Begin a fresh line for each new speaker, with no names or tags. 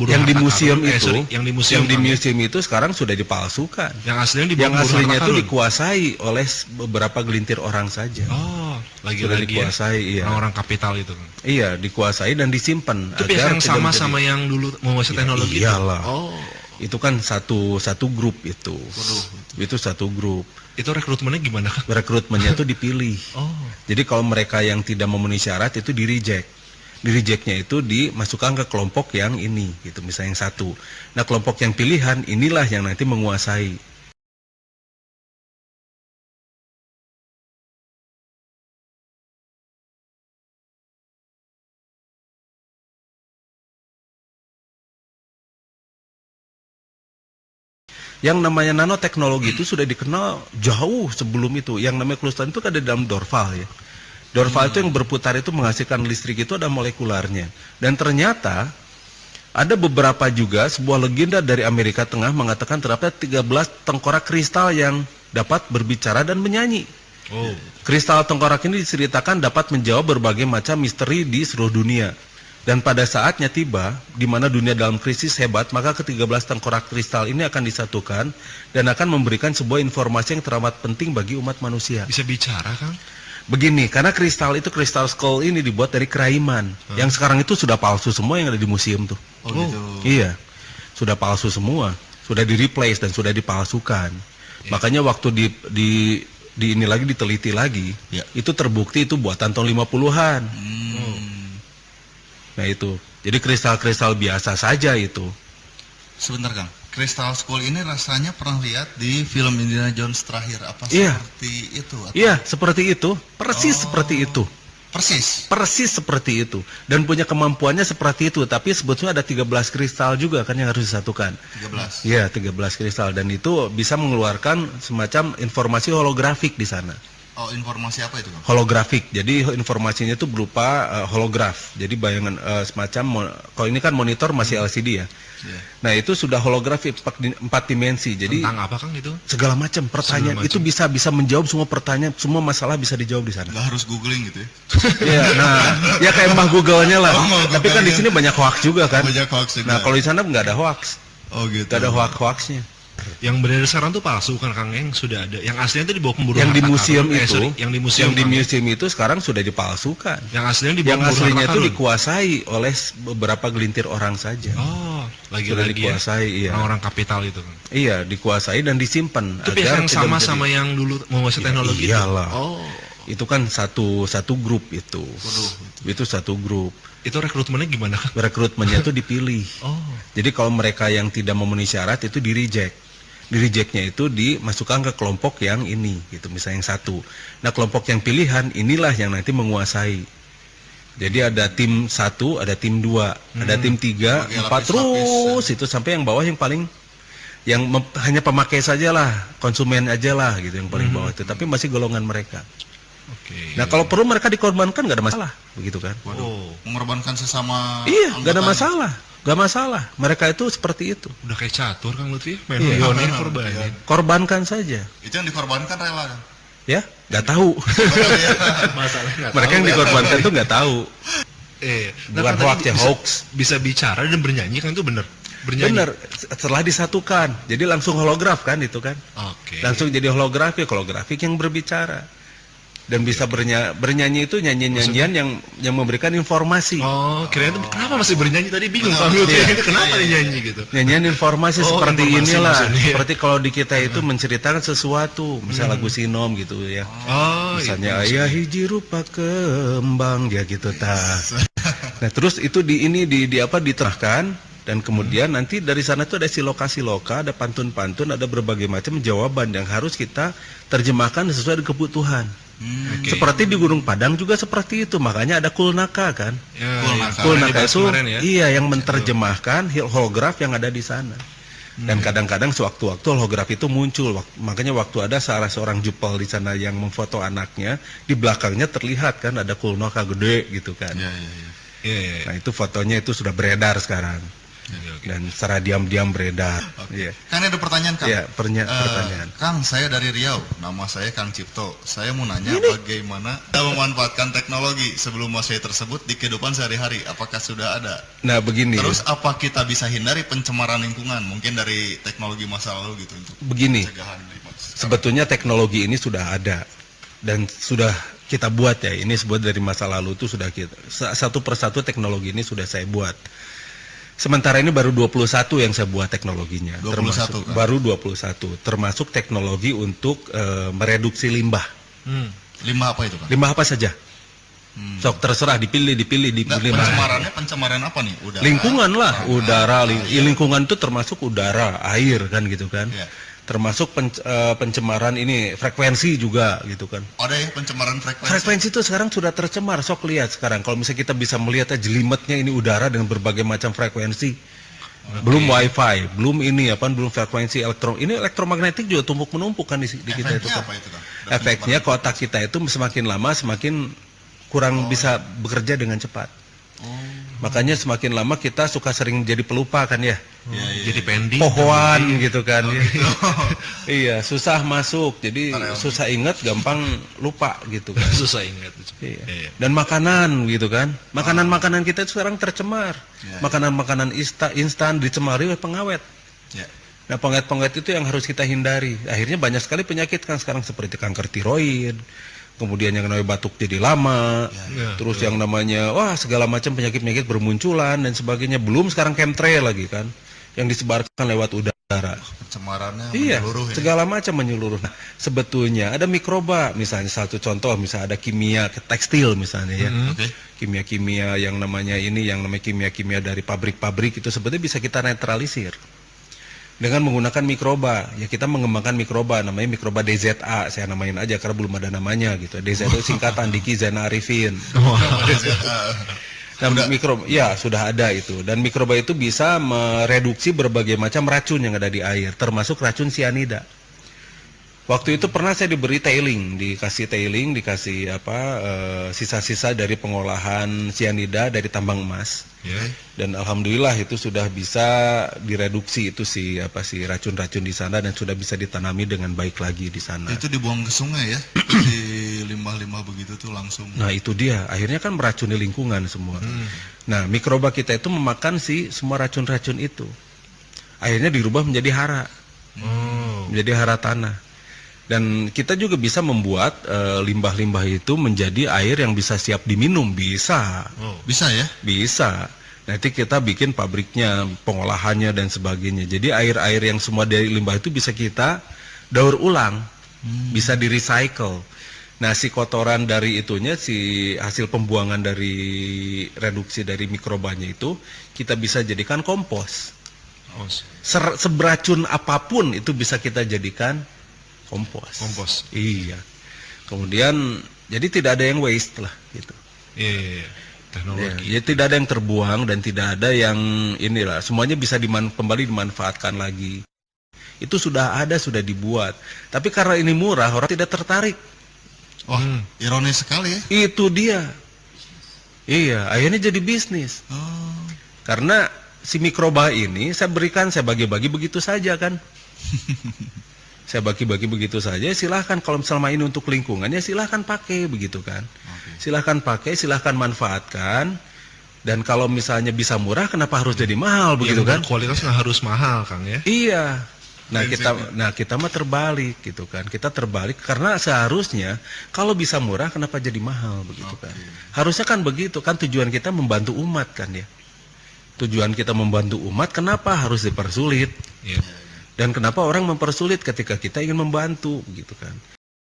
pemburu
yang di
harta
museum
karun.
itu,
Yang di museum
itu sekarang sudah dipalsukan.
Yang
aslinya itu
karun.
dikuasai oleh beberapa gelintir orang saja.
Oh,
Sudah
lagi-lagi
dikuasai,
ya,
iya.
orang-orang kapital itu kan.
Iya, dikuasai dan disimpan.
Itu pihak yang sama sama yang dulu menguasai teknologi
iyalah.
itu. Oh.
Itu kan satu grup itu. Itu satu grup.
Itu rekrutmennya gimana kan?
Rekrutmennya itu dipilih.
Oh.
Jadi kalau mereka yang tidak memenuhi syarat itu di-reject. Di-rejectnya itu dimasukkan ke kelompok yang ini, gitu, misalnya yang satu. Nah, kelompok yang pilihan inilah yang nanti menguasai. Yang namanya nanoteknologi itu sudah dikenal jauh sebelum itu. Yang namanya klusteran itu ada dalam Dorval ya. Dorval itu yang berputar itu menghasilkan listrik itu ada molekularnya. Dan ternyata ada beberapa juga sebuah legenda dari Amerika Tengah mengatakan terdapat 13 tengkorak kristal yang dapat berbicara dan menyanyi.
Oh.
Kristal tengkorak ini diceritakan dapat menjawab berbagai macam misteri di seluruh dunia. Dan pada saatnya tiba, di mana dunia dalam krisis hebat, maka ke-13 tengkorak kristal ini akan disatukan dan akan memberikan sebuah informasi yang teramat penting bagi umat manusia.
Bisa bicara kan?
Begini, karena kristal itu, kristal skull ini dibuat dari keraiman. Yang sekarang itu sudah palsu semua yang ada di museum tuh.
Oh gitu.
Iya, sudah palsu semua. Sudah di-replace dan sudah dipalsukan. Makanya waktu di ini lagi diteliti lagi, itu terbukti itu buatan tahun 50-an. Nah itu, jadi kristal-kristal biasa saja itu.
Sebentar Kang, Crystal Skull ini rasanya pernah lihat di film Indiana Jones terakhir, apa
Iya.
seperti itu? Atau?
Iya, seperti itu, persis seperti itu.
Persis
Seperti itu. Dan punya kemampuannya seperti itu, tapi sebetulnya ada 13 kristal juga kan yang harus disatukan.
13.
Iya, 13 kristal, dan itu bisa mengeluarkan semacam informasi holografik di sana.
Oh, informasi apa itu Kang?
Holografik, jadi informasinya itu berupa holograf. Jadi bayangan semacam, kalau ini kan monitor masih LCD ya.
Yeah.
Nah itu sudah holografik 4 dimensi. Jadi
Tentang apa Kang itu?
segala macam pertanyaan itu bisa menjawab semua pertanyaan, semua masalah bisa dijawab di sana.
Nggak harus googling gitu ya?
Iya, nah ya kayak mbah Google-nya lah.
Oh,
Tapi kan di sini banyak hoax juga kan.
Banyak hoax juga.
Nah kalau di sana nggak ada hoax,
Oh gitu.
nggak ada hoax-hoaxnya.
Yang beredar sekarang tuh palsu kan Kang, yang sudah ada. Yang aslinya itu dibawa pemburu
Yang di
harta
museum
karun.
itu,
yang di
yang
museum,
di itu sekarang sudah dipalsukan.
Yang aslinya dibawa
Yang
pemburu
aslinya
harta
itu
karun.
dikuasai oleh beberapa gelintir orang saja.
Oh,
Sudah
lagi-lagi ya,
dikuasai, iya.
orang-orang kapital itu kan.
Iya, dikuasai dan disimpan.
Itu pihak yang
tidak
sama
menjadi-
sama yang dulu menguasai teknologi
iyalah.
itu. Oh,
Itu kan satu grup itu. Itu satu grup.
itu rekrutmennya gimana kan?
Rekrutmennya itu dipilih.
Oh,
Jadi kalau mereka yang tidak memenuhi syarat itu di-reject. Di-rejectnya itu dimasukkan ke kelompok yang ini, gitu, misalnya yang satu. Nah, kelompok yang pilihan inilah yang nanti menguasai. Jadi ada tim 1, ada tim 2, ada tim 3,
Sebagai
4 terus itu sampai yang bawah yang paling hanya pemakai saja lah, konsumen aja lah gitu yang paling bawah itu, tapi masih golongan mereka.
oke.
Nah, kalau perlu mereka dikorbankan nggak ada masalah, begitu kan?
Oh,
Mengorbankan sesama
Iya, nggak ada
anggotanya.
masalah. Nggak masalah, mereka itu seperti itu.
udah kayak catur Kang Lutfi, main
Iya.
pionir
Iya.
korbanin.
Korbankan saja,
Itu yang dikorbankan rela kan?
ya, nggak tahu.
Masalahnya nggak
Mereka
tahu
yang
ya.
dikorbankan tuh nggak tahu.
Nah,
Bukan
kan tadi
hoax ya,
bisa-
hoax.
Bisa bicara dan bernyanyi kan itu bener. Bernyanyi.
Bener, setelah disatukan, jadi langsung holograf kan itu kan,
Oke.
langsung jadi holografik yang berbicara dan bisa bernyanyi itu nyanyian yang memberikan informasi.
Oh, kirain itu kenapa masih bernyanyi tadi bingung Kang Lutfi.
Iya.
Kenapa dia nyanyi gitu?
Nyanyian informasi
Oh,
seperti
informasi
inilah,
maksudnya.
seperti kalau di kita itu menceritakan sesuatu, misalnya lagu Sinom gitu ya.
Oh,
Misalnya
itu
ayah hiji rupa kembang ya gitu Nah, terus itu diterahkan dan kemudian nanti dari sana itu ada siloka-siloka, ada pantun-pantun, ada berbagai macam jawaban yang harus kita terjemahkan sesuai dengan kebutuhan.
Oke.
Seperti di Gunung Padang juga seperti itu, makanya ada kulnaka kan.
Ya,
Kulnaka.
Kulnaka
dibahas
itu
kemarin ya.
iya yang menerjemahkan holograf yang ada di sana. Dan kadang-kadang sewaktu-waktu holograf itu muncul. Makanya waktu ada salah seorang jupel di sana yang memfoto anaknya, di belakangnya terlihat kan ada kulnaka gede gitu kan.
Iya, iya, iya.
Iya, iya, iya.
Nah, itu fotonya itu sudah beredar sekarang.
Oke.
dan secara diam-diam beredar. Iya.
Kan ada pertanyaan Kang.
Iya, pertanyaan.
Kang, saya dari Riau, nama saya Kang Cipto. Saya mau nanya bagaimana kita memanfaatkan teknologi sebelum saya tersebut di kehidupan sehari-hari. Apakah sudah ada?
Nah, begini.
Terus apa kita bisa hindari pencemaran lingkungan? Mungkin dari teknologi masa lalu gitu untuk
Begini.
pencegahan.
Sebetulnya teknologi ini sudah ada dan sudah kita buat ya. Ini sebuah dari masa lalu itu sudah kita satu persatu teknologi ini sudah saya buat. Sementara ini baru 21 yang saya buat teknologinya.
21,
termasuk
kan?
baru 21 termasuk teknologi untuk mereduksi limbah.
Limbah apa itu Kang?
Limbah apa saja? Sok terserah dipilih
Nah, pencemaran apa nih? Udara.
Lingkungan lah, udara, lingkungan itu termasuk udara, air kan gitu kan.
Iya.
Termasuk pencemaran ini frekuensi juga gitu kan.
Ada ya pencemaran frekuensi?
Frekuensi itu sekarang sudah tercemar. Sok lihat sekarang kalau misalnya kita bisa melihat jelimetnya ini udara dengan berbagai macam frekuensi. Belum wifi, belum ini apa, belum frekuensi ini elektromagnetik juga tumpuk menumpuk kan di kita itu
Efeknya
kan.
apa itu Kang?
Efeknya otak kita itu semakin lama semakin kurang bisa bekerja dengan cepat. Makanya semakin lama kita suka sering jadi pelupa kan ya.
Jadi pending.
Pohoan gitu kan. Iya, susah masuk. Jadi susah ingat, gampang lupa gitu kan.
Susah ingat.
Iya.
Iya.
Dan makanan gitu kan. Makanan-makanan kita itu sekarang tercemar.
Iya.
Makanan-makanan instan dicemari oleh pengawet.
Ya.
Nah, pengawet-pengawet itu yang harus kita hindari. Akhirnya banyak sekali penyakit kan sekarang seperti kanker tiroid. Kemudian yang namanya batuk jadi lama,
Ya,
terus yang namanya segala macam penyakit-penyakit bermunculan dan sebagainya. Belum sekarang chemtrail lagi kan, yang disebarkan lewat udara.
Pencemarannya
Iya,
menyeluruh ya.
segala macam menyeluruh. Nah, sebetulnya ada mikroba, misalnya satu contoh, misalnya ada kimia tekstil misalnya ya,
Oke.
kimia-kimia yang namanya kimia-kimia dari pabrik-pabrik itu sebetulnya bisa kita netralisir dengan menggunakan mikroba. Ya kita mengembangkan mikroba, namanya mikroba DZA, saya namain aja karena belum ada namanya gitu. DZA itu singkatan Diki Zena Arifin. Dan mikroba, ya sudah ada itu. Dan mikroba itu bisa mereduksi berbagai macam racun yang ada di air, termasuk racun sianida. Waktu itu pernah saya diberi dikasih sisa-sisa dari pengolahan sianida dari tambang emas.
Ya.
Dan alhamdulillah itu sudah bisa direduksi itu si racun-racun di sana dan sudah bisa ditanami dengan baik lagi di sana.
Itu dibuang ke sungai ya? Di limbah-limbah begitu tuh langsung.
Nah itu dia, akhirnya kan meracuni lingkungan semua. Nah mikroba kita itu memakan semua racun-racun itu. Akhirnya dirubah menjadi hara, menjadi hara tanah. Dan kita juga bisa membuat limbah-limbah itu menjadi air yang bisa siap diminum, bisa.
Bisa ya?
Bisa. Nanti kita bikin pabriknya, pengolahannya dan sebagainya. Jadi air-air yang semua dari limbah itu bisa kita daur ulang, bisa di-recycle. Nah, si kotoran dari itunya, si hasil pembuangan dari reduksi dari mikrobanya itu, kita bisa jadikan kompos. Seberacun apapun itu bisa kita jadikan kompos. Iya. Kemudian, jadi tidak ada yang waste lah gitu.
Iya. Teknologi.
Ya, jadi tidak ada yang terbuang dan tidak ada yang inilah, semuanya bisa kembali dimanfaatkan lagi. Itu sudah ada, sudah dibuat. Tapi karena ini murah, orang tidak tertarik.
Wah, ironis sekali ya.
Itu dia. Iya, akhirnya jadi bisnis. Karena si mikroba ini saya bagi-bagi begitu saja kan. Saya bagi-bagi begitu saja, silahkan kalau selama ini untuk lingkungan ya silahkan pakai begitu kan. Silahkan pakai, silahkan manfaatkan. Dan kalau misalnya bisa murah, kenapa harus jadi mahal begitu kan?
Kualitas nggak harus mahal Kang ya.
Iya. Nah kita mah terbalik gitu kan. Kita terbalik karena seharusnya kalau bisa murah kenapa jadi mahal begitu kan. Harusnya kan begitu kan, tujuan kita membantu umat kan ya. Tujuan kita membantu umat, kenapa harus dipersulit?
Iya.
Dan kenapa orang mempersulit ketika kita ingin membantu begitu kan.